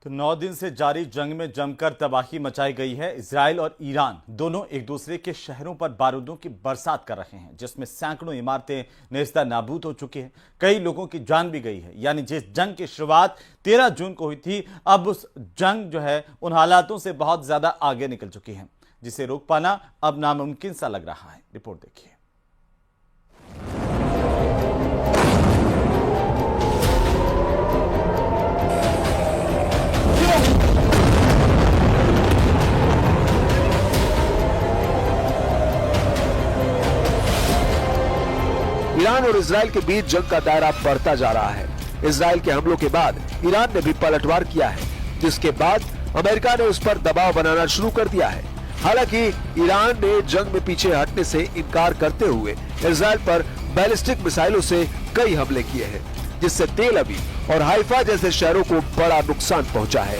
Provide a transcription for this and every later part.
तो 9 दिन से जारी जंग में जमकर तबाही मचाई गई है। इजराइल और ईरान दोनों एक दूसरे के शहरों पर बारूदों की बरसात कर रहे हैं, जिसमें सैकड़ों इमारतें नेस्ता नाबूद हो चुकी हैं। कई लोगों की जान भी गई है। यानी जिस जंग की शुरुआत 13 जून को हुई थी, अब उस जंग जो है उन हालातों से बहुत ज्यादा आगे निकल चुकी है, जिसे रोक पाना अब नामुमकिन सा लग रहा है। रिपोर्ट देखिए। ईरान और इजराइल के बीच जंग का दायरा बढ़ता जा रहा है। इजराइल के हमलों के बाद ईरान ने भी पलटवार किया है, जिसके बाद अमेरिका ने उस पर दबाव बनाना शुरू कर दिया है। हालांकि ईरान ने जंग में पीछे हटने से इनकार करते हुए इजराइल पर बैलिस्टिक मिसाइलों से कई हमले किए हैं, जिससे तेल अवीव और हाइफा जैसे शहरों को बड़ा नुकसान पहुंचा है।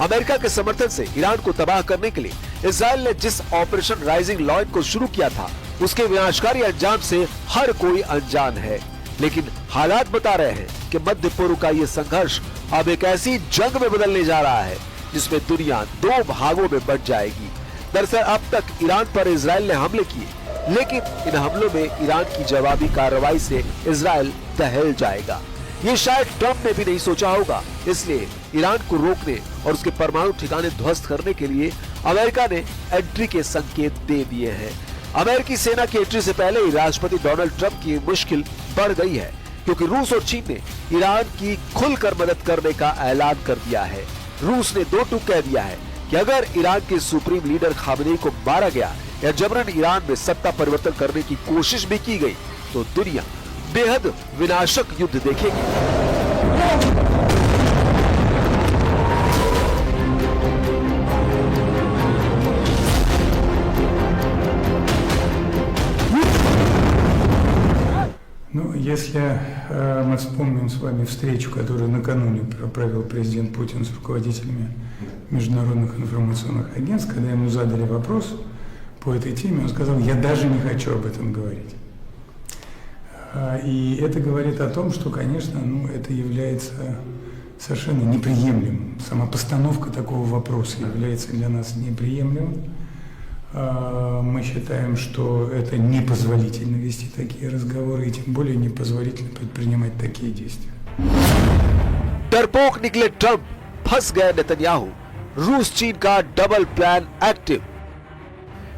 अमेरिका के समर्थन से ईरान को तबाह करने के लिए इजराइल ने जिस ऑपरेशन राइजिंग लॉयन को शुरू किया था, उसके विनाशकारी अंजाम से हर कोई अनजान है। लेकिन हालात बता रहे हैं कि मध्य पूर्व का ये संघर्ष अब एक ऐसी जंग में बदलने जा रहा है जिसमें दुनिया दो भागों में बंट जाएगी। दरअसल अब तक ईरान पर इजराइल ने हमले किए, लेकिन इन हमलों में ईरान की जवाबी कार्रवाई से इजराइल दहल जाएगा। ये शायद ट्रंप ने भी नहीं सोचा होगा। इसलिए ईरान को रोकने और उसके परमाणु ठिकाने ध्वस्त करने के लिए अमेरिका ने एंट्री के संकेत दे दिए हैं। अमेरिकी सेना की एंट्री से पहले ही राष्ट्रपति डोनाल्ड ट्रंप की मुश्किल बढ़ गई है, क्योंकि रूस और चीन ने ईरान की खुलकर मदद करने का ऐलान कर दिया है। रूस ने दो टूक कह दिया है कि अगर ईरान के सुप्रीम लीडर खामेनेई को मारा गया या जबरन ईरान में सत्ता परिवर्तन करने की कोशिश भी की गई तो दुनिया बेहद विनाशक युद्ध देखेगी। Ну, если мы вспомним с вами встречу, которую накануне провел президент Путин с руководителями международных информационных агентств, когда ему задали вопрос по этой теме, он сказал: «Я даже не хочу об этом говорить». И это говорит о том, что, конечно, это является совершенно неприемлемым. Сама постановка такого вопроса является для нас неприемлемым. Мы считаем, что это непозволительно вести такие разговоры, и тем более непозволительно предпринимать такие действия. डरपोक निकले ट्रंप, फंस गए नेतन्याहू, रूस चीन का डबल प्लान एक्टिव।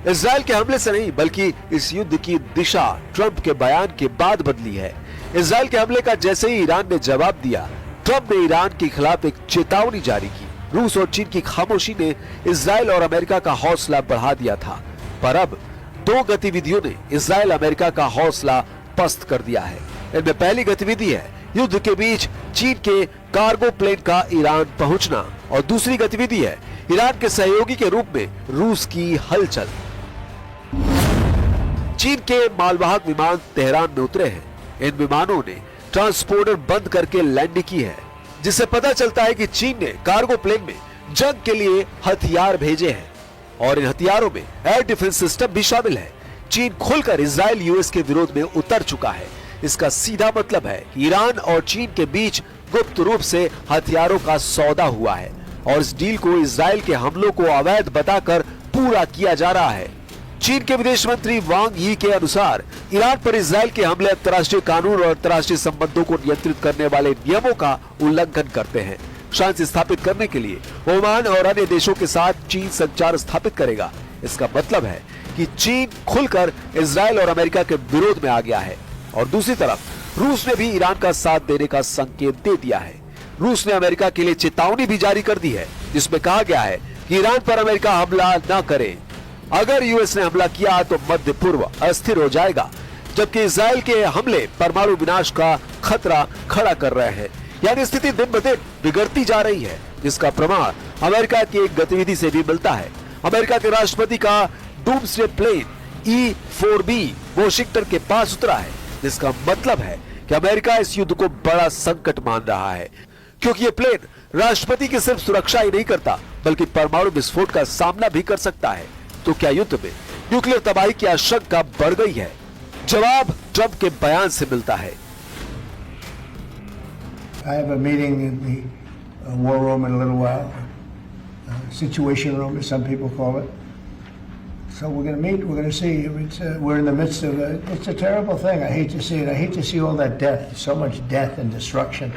इजराइल के हमले से नहीं, बल्कि इस युद्ध की दिशा ट्रंप के बयान के बाद बदली है। इजराइल के हमले का जैसे ही ईरान ने जवाब दिया, ट्रंप ने ईरान के खिलाफ एक चेतावनी जारी की। रूस और चीन की खामोशी ने इजराइल और अमेरिका का हौसला बढ़ा दिया था, पर अब दो गतिविधियों ने इजराइल अमेरिका का हौसला पस्त कर दिया है। इनमें पहली गतिविधि है युद्ध के बीच चीन के कार्गो प्लेन का ईरान पहुंचना, और दूसरी गतिविधि है ईरान के सहयोगी के रूप में रूस की हलचल। चीन के मालवाहक विमान तेहरान में उतरे हैं। इन विमानों ने ट्रांसपोर्टर बंद करके लैंडिंग की है, जिससे पता चलता है कि चीन ने कार्गो प्लेन में जंग के लिए हथियार भेजे हैं, और इन हथियारों में एयर डिफेंस सिस्टम भी शामिल है। चीन खुलकर इजराइल यूएस के विरोध में उतर चुका है। इसका सीधा मतलब है कि ईरान और चीन के बीच गुप्त रूप से हथियारों का सौदा हुआ है, और इस डील को इजराइल के हमलों को अवैध बताकर पूरा किया जा रहा है। चीन के विदेश मंत्री वांग यी के अनुसार ईरान पर इजराइल के हमले अंतर्राष्ट्रीय कानून और अंतर्राष्ट्रीय संबंधों को नियंत्रित करने वाले नियमों का उल्लंघन करते हैं। शांति स्थापित करने के लिए ओमान और अन्य देशों के साथ चीन संचार स्थापित करेगा। इसका मतलब है कि चीन खुलकर इजराइल और अमेरिका के विरोध में आ गया है, और दूसरी तरफ रूस ने भी ईरान का साथ देने का संकेत दे दिया है। रूस ने अमेरिका के लिए चेतावनी भी जारी कर दी है, जिसमें कहा गया है कि ईरान पर अमेरिका हमला न करे। अगर यूएस ने हमला किया तो मध्य पूर्व अस्थिर हो जाएगा, जबकि इजराइल के हमले परमाणु विनाश का खतरा खड़ा कर रहे हैं। यानी स्थिति दिन ब दिन बिगड़ती जा रही है, जिसका प्रमाण अमेरिका की एक गतिविधि से भी मिलता है। अमेरिका के राष्ट्रपति का डूम्सडे प्लेन E-4B वॉशिंगटन के पास उतरा है, जिसका मतलब है कि अमेरिका इस युद्ध को बड़ा संकट मान रहा है, क्योंकि ये प्लेन राष्ट्रपति की सिर्फ सुरक्षा ही नहीं करता, बल्कि परमाणु विस्फोट का सामना भी कर सकता है। तो क्या युद्ध में न्यूक्लियर तबाही की आशंका बढ़ गई है? जवाब ट्रंप के बयान से मिलता है। I have a meeting in the war room in a little while, situation room as some people call it. So we're going to meet. We're going to see. We're in the midst of it's a terrible thing. I hate to see it. I hate to see all that death, so much death and destruction.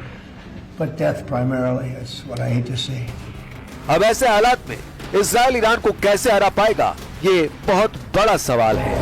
But death primarily is what I hate to see. अब ऐसे हालात में Israel Iran को कैसे हरा पाएगा, ये बहुत बड़ा सवाल है।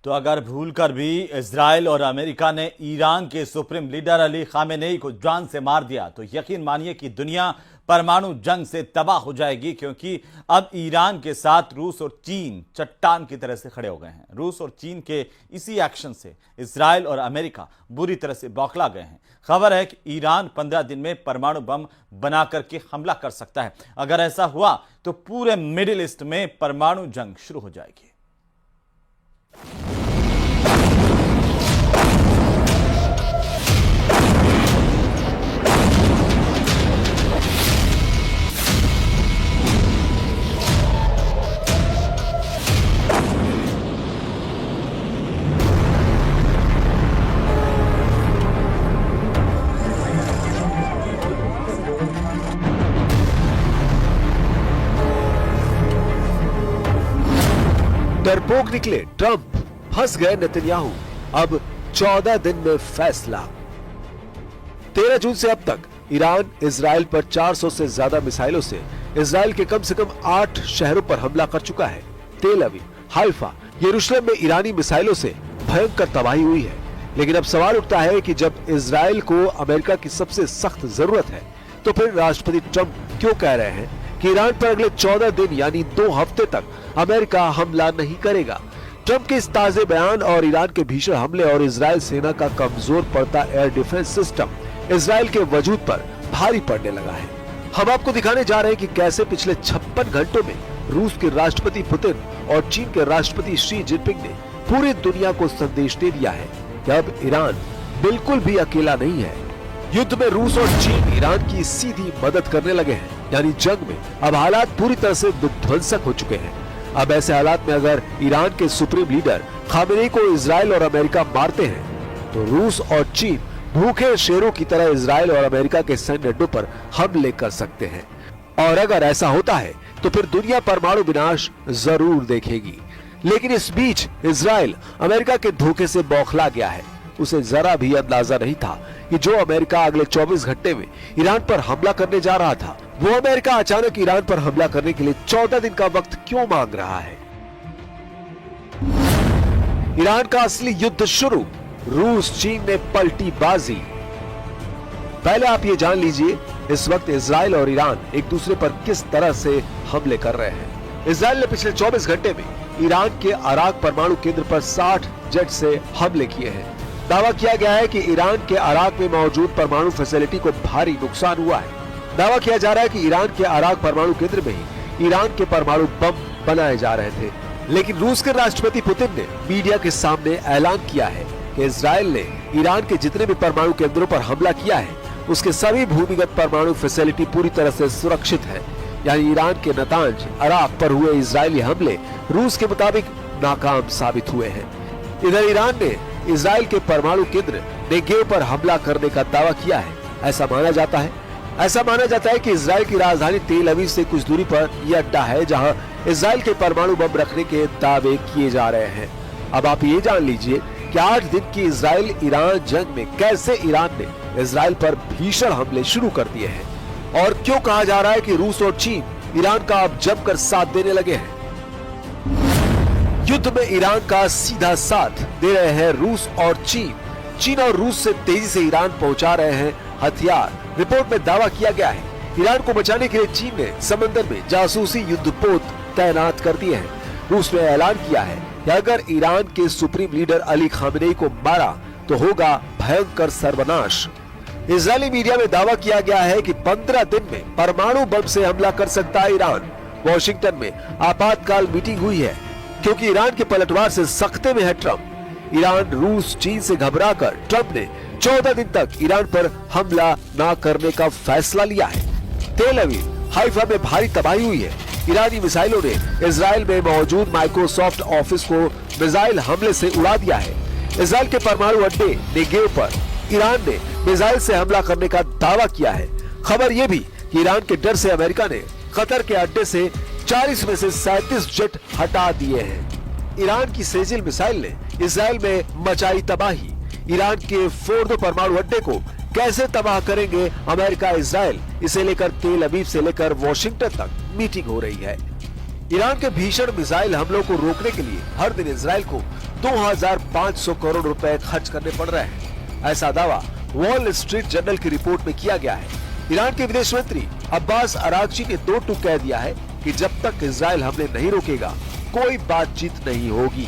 तो अगर भूलकर भी इजराइल और अमेरिका ने ईरान के सुप्रीम लीडर अली खामेनेई को जान से मार दिया, तो यकीन मानिए कि दुनिया परमाणु जंग से तबाह हो जाएगी, क्योंकि अब ईरान के साथ रूस और चीन चट्टान की तरह से खड़े हो गए हैं। रूस और चीन के इसी एक्शन से इजराइल और अमेरिका बुरी तरह से बौखला गए हैं। खबर है कि ईरान 15 दिन में परमाणु बम बना करके हमला कर सकता है। अगर ऐसा हुआ तो पूरे मिडिल ईस्ट में परमाणु जंग शुरू हो जाएगी। डरपोक निकले ट्रंप, फंस गए नेतन्याहू। अब 14 दिन में फैसला। 13 जून से अब तक ईरान इजराइल पर 400 से ज्यादा मिसाइलों से इजराइल के कम से कम 8 शहरों पर हमला कर चुका है। तेल अवीव, हाइफा, यरूशलेम में ईरानी मिसाइलों से भयंकर तबाही हुई है। लेकिन अब सवाल उठता है कि जब इजराइल को अमेरिका की सबसे सख्त जरूरत है, तो फिर राष्ट्रपति ट्रंप क्यों कह रहे हैं कि ईरान पर अगले 14 दिन यानी 2 हफ्ते तक अमेरिका हमला नहीं करेगा। ट्रंप के इस ताजे बयान और ईरान के भीषण हमले और इजराइल सेना का कमजोर पड़ता एयर डिफेंस सिस्टम इजराइल के वजूद पर भारी पड़ने लगा है। हम आपको दिखाने जा रहे हैं कि कैसे पिछले 56 घंटों में रूस के राष्ट्रपति पुतिन और चीन के राष्ट्रपति शी जिनपिंग ने पूरी दुनिया को संदेश दे दिया है कि अब ईरान बिल्कुल भी अकेला नहीं है। युद्ध में रूस और चीन ईरान की सीधी मदद करने लगे हैं, यानी जंग में अब हालात पूरी तरह से विध्वंसक हो चुके हैं। अब ऐसे हालात में अगर ईरान के सुप्रीम लीडर खामेनेई को इजराइल और अमेरिका मारते हैं, तो रूस और चीन भूखे शेरों की तरह इजराइल और अमेरिका के सैन्य अड्डों पर हमले कर सकते हैं। और अगर ऐसा होता है तो फिर दुनिया परमाणु विनाश जरूर देखेगी। लेकिन इस बीच इजराइल अमेरिका के धोखे से बौखला गया है। उसे जरा भी अंदाजा नहीं था कि जो अमेरिका अगले 24 घंटे में ईरान पर हमला करने जा रहा था, वो अमेरिका अचानक ईरान पर हमला करने के लिए 14 दिन का वक्त क्यों मांग रहा है। ईरान का असली युद्ध शुरू, रूस चीन ने पलटी बाजी। पहले आप ये जान लीजिए इस वक्त इजराइल और ईरान एक दूसरे पर किस तरह से हमले कर रहे हैं। इजराइल ने पिछले 24 घंटे में ईरान के अराक परमाणु केंद्र पर 60 जेट से हमले किए हैं। दावा किया गया है कि ईरान के अराक में मौजूद परमाणु फैसिलिटी को भारी नुकसान हुआ है। दावा किया जा रहा है कि ईरान के अराक परमाणु केंद्र में ही ईरान के परमाणु बम बनाए जा रहे थे। लेकिन रूस के राष्ट्रपति पुतिन ने मीडिया के सामने ऐलान किया है कि इजराइल ने ईरान के जितने भी परमाणु केंद्रों पर हमला किया है, उसके सभी भूमिगत परमाणु फैसिलिटी पूरी तरह से सुरक्षित है। यानी ईरान के नतांज अराक पर हुए इजरायली हमले रूस के मुताबिक नाकाम साबित हुए हैं। इधर ईरान ने इजराइल के परमाणु केंद्र नेगेव पर हमला करने का दावा किया है। ऐसा माना जाता है कि इजराइल की राजधानी तेल अवीव से कुछ दूरी पर यह अड्डा है जहां इजराइल के परमाणु बम रखने के दावे किए जा रहे हैं। अब आप ये जान लीजिए कि 8 दिन की इजराइल ईरान जंग में कैसे ईरान ने इजराइल पर भीषण हमले शुरू कर दिए हैं और क्यों कहा जा रहा है कि रूस और चीन ईरान का अब जमकर साथ देने लगे हैं। युद्ध में ईरान का सीधा साथ दे रहे हैं रूस और चीन। चीन और रूस से तेजी से ईरान पहुंचा रहे हैं हथियार। रिपोर्ट में दावा किया गया है ईरान को बचाने के लिए चीन ने समंदर में जासूसी युद्धपोत तैनात कर दिए हैं। रूस ने ऐलान किया है कि अगर ईरान के सुप्रीम लीडर अली खामेनेई को मारा तो होगा भयंकर सर्वनाश। इजरायली मीडिया में दावा किया गया है कि 15 दिन में परमाणु बम से हमला कर सकता है ईरान। वॉशिंगटन में आपातकाल मीटिंग हुई है क्योंकि ईरान के पलटवार से सख्ते में है ट्रंप। ईरान, रूस, चीन से घबराकर ट्रंप ने 14 दिन तक ईरान पर हमला न करने का फैसला लिया है। तेल अवीव, हाइफा में भारी तबाही हुई है। ईरानी मिसाइलों ने इजराइल में मौजूद माइक्रोसॉफ्ट ऑफिस को मिसाइल हमले से उड़ा दिया है। इजराइल के परमाणु अड्डे नेगेव पर ईरान ने मिसाइल से हमला करने का दावा किया है। खबर यह भी कि ईरान के डर से अमेरिका ने कतर के अड्डे से 40 में से 37 जेट हटा दिए हैं। ईरान की सेजिल मिसाइल ने इजराइल में मचाई तबाही। ईरान के फोर्दो परमाणु अड्डे को कैसे तबाह करेंगे अमेरिका इजराइल, इसे लेकर तेल अवीव से लेकर वॉशिंगटन तक मीटिंग हो रही है। ईरान के भीषण मिसाइल हमलों को रोकने के लिए हर दिन इजराइल को 2500 करोड़ रुपए खर्च करने पड़ रहे हैं। ऐसा दावा वॉल स्ट्रीट जर्नल की रिपोर्ट में किया गया है। ईरान के विदेश मंत्री अब्बास अरागची ने 2 टूक कह दिया है कि जब तक इजराइल हमले नहीं रोकेगा कोई बातचीत नहीं होगी।